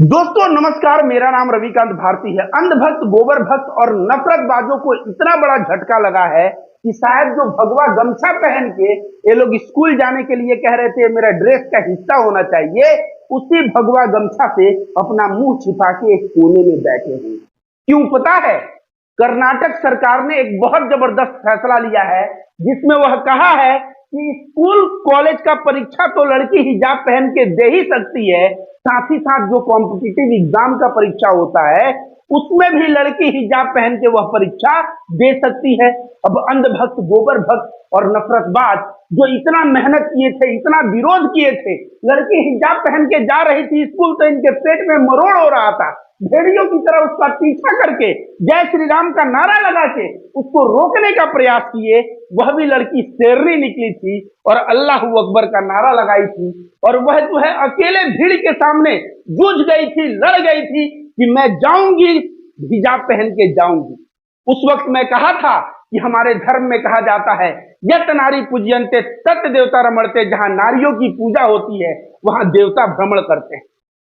दोस्तों नमस्कार, मेरा नाम रविकांत भारती है। अंधभक्त, गोबर भक्त और नफरतबाजों को इतना बड़ा झटका लगा है कि शायद जो भगवा गमछा पहन के ये लोग स्कूल जाने के लिए कह रहे थे मेरा ड्रेस का हिस्सा होना चाहिए, उसी भगवा गमछा से अपना मुंह छिपा के एक कोने में बैठे हैं। क्यों पता है? कर्नाटक सरकार ने एक बहुत जबरदस्त फैसला लिया है जिसमें वह कहा है कि स्कूल कॉलेज का परीक्षा तो लड़की हिजाब पहन के दे ही सकती है, साथ ही साथ जो कॉम्पिटिटिव एग्जाम का परीक्षा होता है उसमें भी लड़की हिजाब पहन के वह परीक्षा दे सकती है। अब अंधभक्त, गोबर भक्त और नफरतबाज जो इतना मेहनत किए थे, इतना विरोध किए थे, लड़की हिजाब पहन के जा रही थी स्कूल तो इनके पेट में मरोड़ हो रहा था, भेड़ियों की तरह उसका पीछा करके जय श्री राम का नारा लगा के उसको रोकने का प्रयास किए। वह भी लड़की शेरनी निकली थी और अल्लाह अकबर का नारा लगाई थी और वह जो है अकेले भीड़ के सामने जूझ गई थी, लड़ गई थी कि मैं जाऊंगी, हिजाब पहन के जाऊंगी। उस वक्त मैं कहा था कि हमारे धर्म में कहा जाता है यत नारी पूज्यन्ते तत् देवता रमणते, जहां नारियों की पूजा होती है वहां देवता भ्रमण करते हैं।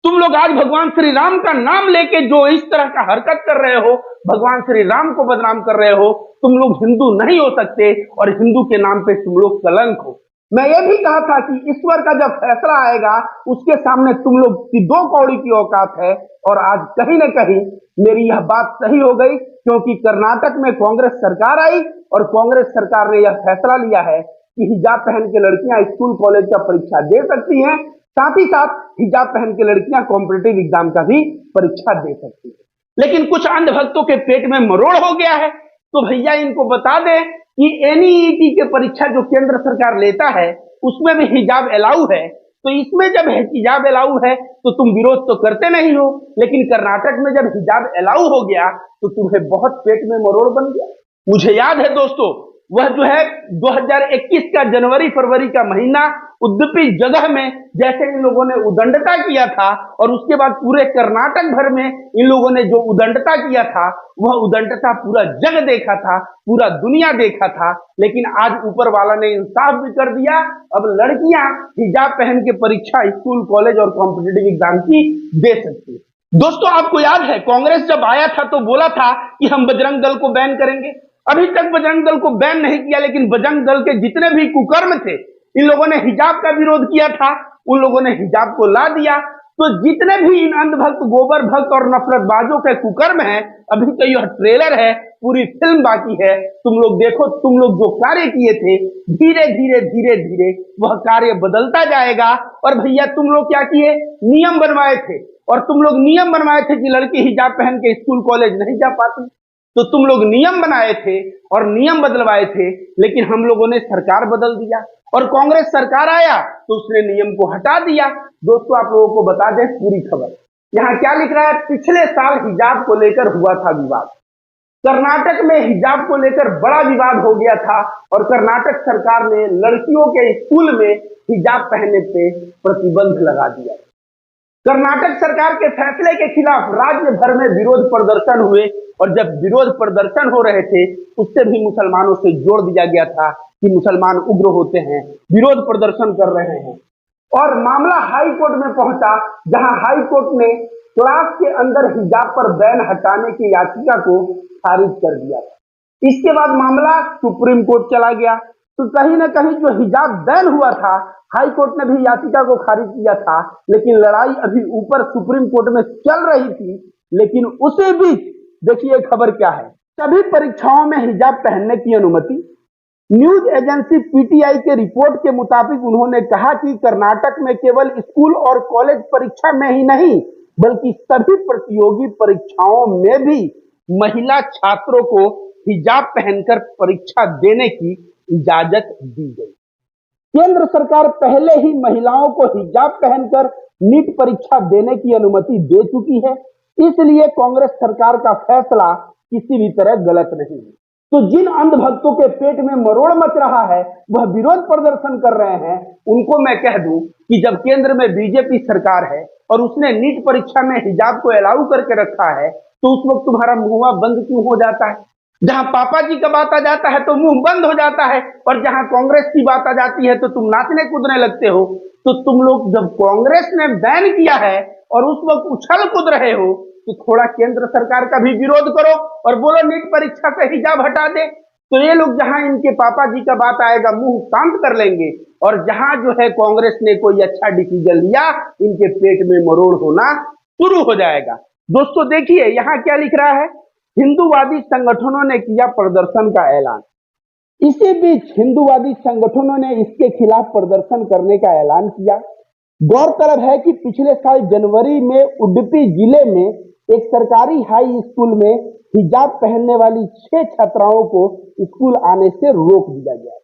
तुम लोग आज भगवान श्री राम का नाम लेके जो इस तरह का हरकत कर रहे हो, भगवान श्री राम को बदनाम कर रहे हो, तुम लोग हिंदू नहीं हो सकते और हिंदू के नाम पे तुम लोग कलंक हो। मैं ये भी कहा था कि ईश्वर का जब फैसला आएगा उसके सामने तुम लोग की दो कौड़ी की औकात है, और आज कहीं न कहीं मेरी यह बात सही हो गई क्योंकि कर्नाटक में कांग्रेस सरकार आई और कांग्रेस सरकार ने यह फैसला लिया है कि हिजाब पहन के लड़कियां स्कूल कॉलेज का परीक्षा दे सकती हैं, साथ ही साथ हिजाब पहन के लड़कियां कॉम्पिटिटिव एग्जाम का भी परीक्षा दे सकती है। लेकिन कुछ अंधभक्तों के पेट में मरोड़ हो गया है, तो भैया इनको बता दें कि एनईईटी के परीक्षा जो केंद्र सरकार लेता है उसमें भी हिजाब अलाउ है, तो इसमें जब हिजाब अलाउ है तो तुम विरोध तो करते नहीं हो, लेकिन कर्नाटक में जब हिजाब अलाउ हो गया तो तुम्हें बहुत पेट में मरोड़ बन गया। मुझे याद है दोस्तों, वह जो है 2021 का जनवरी फरवरी का महीना उडुपी जगह में जैसे इन लोगों ने उदंडता किया था और उसके बाद पूरे कर्नाटक भर में इन लोगों ने जो उदंडता किया था वह उदंडता पूरा जग देखा था, पूरा दुनिया देखा था। लेकिन आज ऊपर वाला ने इंसाफ भी कर दिया, अब लड़कियां हिजाब पहन के परीक्षा स्कूल कॉलेज और कॉम्पिटिटिव एग्जाम की दे सकती है। दोस्तों आपको याद है कांग्रेस जब आया था तो बोला था कि हम बजरंग दल को बैन करेंगे। अभी तक बजरंग दल को बैन नहीं किया, लेकिन बजरंग दल के जितने भी कुकर्म थे, इन लोगों ने हिजाब का विरोध किया था, उन लोगों ने हिजाब को ला दिया। तो जितने भी इन अंधभक्त, गोबर भक्त और नफरतबाजों के कुकर्म हैं, अभी तो यह ट्रेलर है, पूरी फिल्म बाकी है। तुम लोग देखो, तुम लोग जो कार्य किए थे धीरे धीरे धीरे धीरे वह कार्य बदलता जाएगा। और भैया तुम लोग क्या किए, नियम बनवाए थे, और तुम लोग नियम बनवाए थे कि लड़की हिजाब पहन के स्कूल कॉलेज नहीं जा पाती, तो तुम लोग नियम बनाए थे और नियम बदलवाए थे, लेकिन हम लोगों ने सरकार बदल दिया और कांग्रेस सरकार आया तो उसने नियम को हटा दिया। दोस्तों आप लोगों को बता दें पूरी खबर, यहाँ क्या लिख रहा है, पिछले साल हिजाब को लेकर हुआ था विवाद। कर्नाटक में हिजाब को लेकर बड़ा विवाद हो गया था और कर्नाटक सरकार ने लड़कियों के स्कूल में हिजाब पहनने पे प्रतिबंध लगा दिया। कर्नाटक सरकार के फैसले के खिलाफ राज्य भर में विरोध प्रदर्शन हुए और जब विरोध प्रदर्शन हो रहे थे उससे भी मुसलमानों से जोड़ दिया गया था कि मुसलमान उग्र होते हैं, विरोध प्रदर्शन कर रहे हैं, और मामला हाई कोर्ट में पहुंचा, जहां हाई कोर्ट ने क्लास के अंदर हिजाब पर बैन हटाने की याचिका को खारिज कर दिया। इसके बाद मामला सुप्रीम कोर्ट चला गया, तो कहीं ना कहीं जो हिजाब बैन हुआ था हाई कोर्ट ने भी याचिका को खारिज किया था, लेकिन लड़ाई अभी ऊपर सुप्रीम कोर्ट में चल रही थी। लेकिन उसी बीच देखिए खबर क्या है, सभी परीक्षाओं में हिजाब पहनने की अनुमति। न्यूज एजेंसी पीटीआई के रिपोर्ट के मुताबिक उन्होंने कहा कि कर्नाटक में केवल स्कूल और कॉलेज परीक्षा में ही नहीं बल्कि सभी प्रतियोगी परीक्षाओं में भी महिला छात्रों को हिजाब पहनकर परीक्षा देने की इजाजत दी गई। केंद्र सरकार पहले ही महिलाओं को हिजाब पहनकर नीट परीक्षा देने की अनुमति दे चुकी है, इसलिए कांग्रेस सरकार का फैसला किसी भी तरह गलत नहीं है। तो जिन अंधभक्तों के पेट में मरोड़ मच रहा है, वह विरोध प्रदर्शन कर रहे हैं, उनको मैं कह दूं कि जब केंद्र में बीजेपी सरकार है और उसने नीट परीक्षा में हिजाब को अलाउ करके रखा है, तो उस वक्त तुम्हारा मुंह बंद क्यों हो जाता है? जहां पापा जी का बात आ जाता है तो मुंह बंद हो जाता है, और जहां कांग्रेस की बात आ जाती है तो तुम नाचने कूदने लगते हो। तो तुम लोग जब कांग्रेस ने बैन किया है और उस वक्त उछल कूद रहे हो, तो थोड़ा केंद्र सरकार का भी विरोध करो और बोलो नीट परीक्षा से हिजाब हटा दे। तो ये लोग जहां इनके पापा जी का बात आएगा मुंह शांत कर लेंगे, और जहां जो है कांग्रेस ने कोई अच्छा डिसीजन लिया, इनके पेट में मरोड़ होना शुरू हो जाएगा। दोस्तों देखिए यहाँ क्या लिख रहा है, हिंदूवादी संगठनों ने किया प्रदर्शन का ऐलान। इसी बीच हिंदूवादी संगठनों ने इसके खिलाफ प्रदर्शन करने का ऐलान किया। गौरतलब है कि पिछले साल जनवरी में उडुपी जिले में एक सरकारी हाई स्कूल में हिजाब पहनने वाली 6 छात्राओं को स्कूल आने से रोक दिया गया।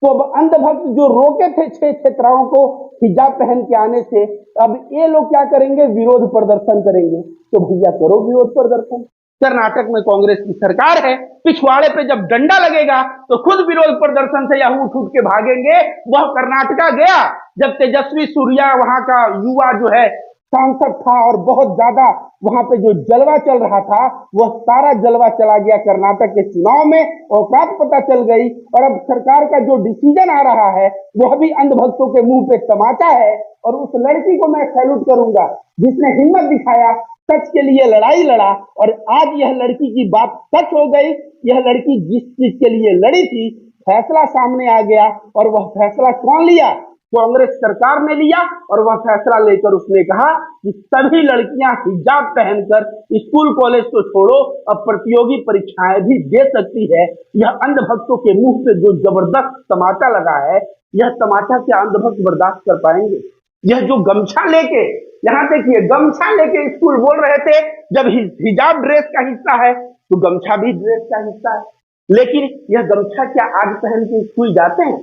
तो अब अंधभक्त जो रोके थे 6 छात्राओं को हिजाब पहन के आने से, अब ये लोग क्या करेंगे, विरोध प्रदर्शन करेंगे। तो भैया करो विरोध प्रदर्शन। कर्नाटक में कांग्रेस की सरकार है, पिछवाड़े पे जब डंडा लगेगा तो खुद विरोध प्रदर्शन से यहाँ उठ उठ के भागेंगे। वह कर्नाटका गया जब तेजस्वी सूर्या वहां का युवा जो है सांसद था, और बहुत ज्यादा वहां पे जो जलवा चल रहा था वह सारा जलवा चला गया कर्नाटक के चुनाव में, औकात पता चल गई। और अब सरकार का जो डिसीजन आ रहा है वह भी अंधभक्तों के मुंह पे तमाचा है। और उस लड़की को मैं सैल्यूट करूंगा जिसने हिम्मत दिखाया, सच के लिए लड़ाई लड़ा, और आज यह लड़की की बात सच हो गई। यह लड़की जिस चीज के लिए लड़ी थी, फैसला सामने आ गया, और वह फैसला कौन लिया, कांग्रेस सरकार ने लिया। और वह फैसला लेकर उसने कहा कि सभी लड़कियां हिजाब पहनकर स्कूल कॉलेज तो छोड़ो, अब प्रतियोगी परीक्षाएं भी दे सकती है। यह अंधभक्तों के मुंह पे जो जबरदस्त तमाचा लगा है, यह तमाचा क्या अंधभक्त बर्दाश्त कर पाएंगे। यह जो गमछा लेके, यहाँ देखिए गमछा लेके स्कूल बोल रहे थे, जब हिजाब ड्रेस का हिस्सा है तो गमछा भी ड्रेस का हिस्सा है। लेकिन यह गमछा क्या आज पहन के स्कूल जाते हैं?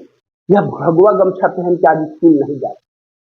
यह भगवा गमछा पहन के आज स्कूल नहीं जाते।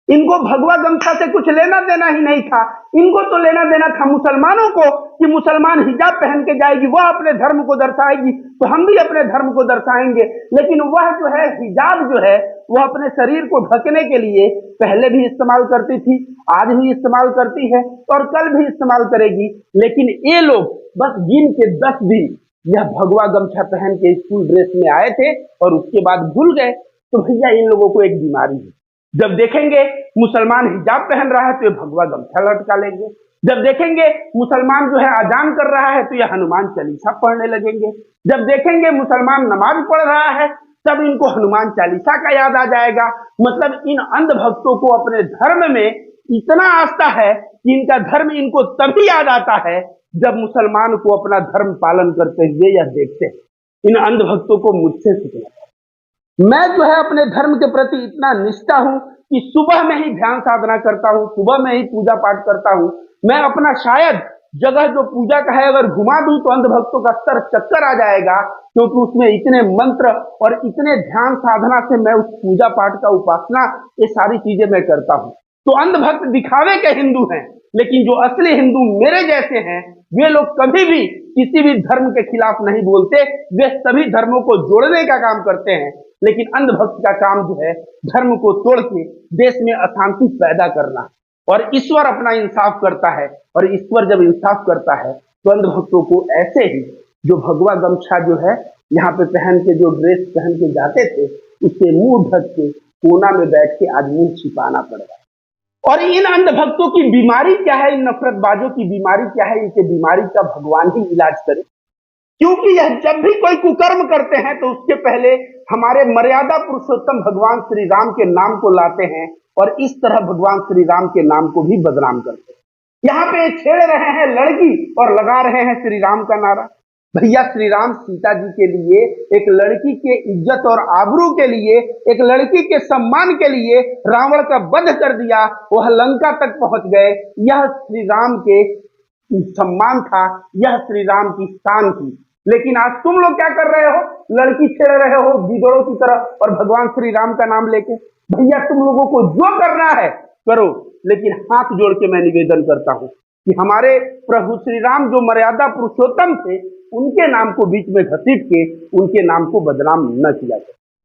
इनको भगवा गमछा से कुछ लेना देना ही नहीं था। इनको तो लेना देना था मुसलमानों को, कि मुसलमान हिजाब पहन के जाएगी, वह अपने धर्म को दर्शाएगी, तो हम भी अपने धर्म को दर्शाएंगे। लेकिन वह जो है हिजाब जो है वह अपने शरीर को ढकने के लिए पहले भी इस्तेमाल करती थी, आज भी इस्तेमाल करती है, और कल भी इस्तेमाल करेगी। लेकिन ये लोग बस गिन के 10 दिन यह भगवा गमछा पहन के स्कूल ड्रेस में आए थे और उसके बाद भूल गए। तो भैया इन लोगों को एक बीमारी है, जब देखेंगे मुसलमान हिजाब पहन रहा है तो ये भगवा गमछा लटका लेंगे, जब देखेंगे मुसलमान जो है अजान कर रहा है तो ये हनुमान चालीसा पढ़ने लगेंगे, जब देखेंगे मुसलमान नमाज पढ़ रहा है तब इनको हनुमान चालीसा का याद आ जाएगा। मतलब इन अंधभक्तों को अपने धर्म में इतना आस्था है कि इनका धर्म इनको तभी याद आता है जब मुसलमान को अपना धर्म पालन करते हुए या देखते हैं। इन अंधभक्तों को मुझसे सीखना। मैं जो है अपने धर्म के प्रति इतना निष्ठा हूं कि सुबह में ही ध्यान साधना करता हूं, सुबह में ही पूजा पाठ करता हूं। मैं अपना शायद जगह जो पूजा का है अगर घुमा दूं तो अंधभक्तों का सर चक्कर आ जाएगा, क्योंकि उसमें इतने मंत्र और इतने ध्यान साधना से मैं उस पूजा पाठ का उपासना, ये सारी चीजें मैं करता हूं। तो अंधभक्त दिखावे के हिंदू हैं, लेकिन जो असली हिंदू मेरे जैसे हैं वे लोग कभी भी किसी भी धर्म के खिलाफ नहीं बोलते, वे सभी धर्मों को जोड़ने का काम करते हैं। लेकिन अंधभक्त का काम जो है धर्म को तोड़ के देश में अशांति पैदा करना, और ईश्वर अपना इंसाफ करता है, और ईश्वर जब इंसाफ करता है तो अंधभक्तों को ऐसे ही जो भगवा गमछा जो है यहाँ पे पहन के, जो ड्रेस पहन के जाते थे, उससे मुंह ढक के कोना में बैठ के आज मुंह छिपाना पड़ रहा है। और इन अंधभक्तों की बीमारी क्या है, इन नफरतबाजों की बीमारी क्या है, इनके बीमारी का भगवान ही इलाज करे। क्योंकि यह जब भी कोई कुकर्म करते हैं तो उसके पहले हमारे मर्यादा पुरुषोत्तम भगवान श्री राम के नाम को लाते हैं, और इस तरह भगवान श्री राम के नाम को भी बदनाम करते हैं। यहाँ पे छेड़ रहे हैं लड़की और लगा रहे हैं श्री राम का नारा। भैया श्री राम सीता जी के लिए, एक लड़की के इज्जत और आबरू के लिए, एक लड़की के सम्मान के लिए रावण का वध कर दिया, वह लंका तक पहुंच गए। यह श्री राम के सम्मान था, यह श्री राम की शान थी। लेकिन आज तुम लोग क्या कर रहे हो, लड़की छेड़ रहे हो गिदड़ों की तरह, और भगवान श्री राम का नाम लेके। भैया तुम लोगों को जो करना है करो, लेकिन हाथ जोड़ के मैं निवेदन करता हूं कि हमारे प्रभु श्री राम जो मर्यादा पुरुषोत्तम थे, उनके नाम को बीच में घसीट के उनके नाम को बदनाम न किया जाए।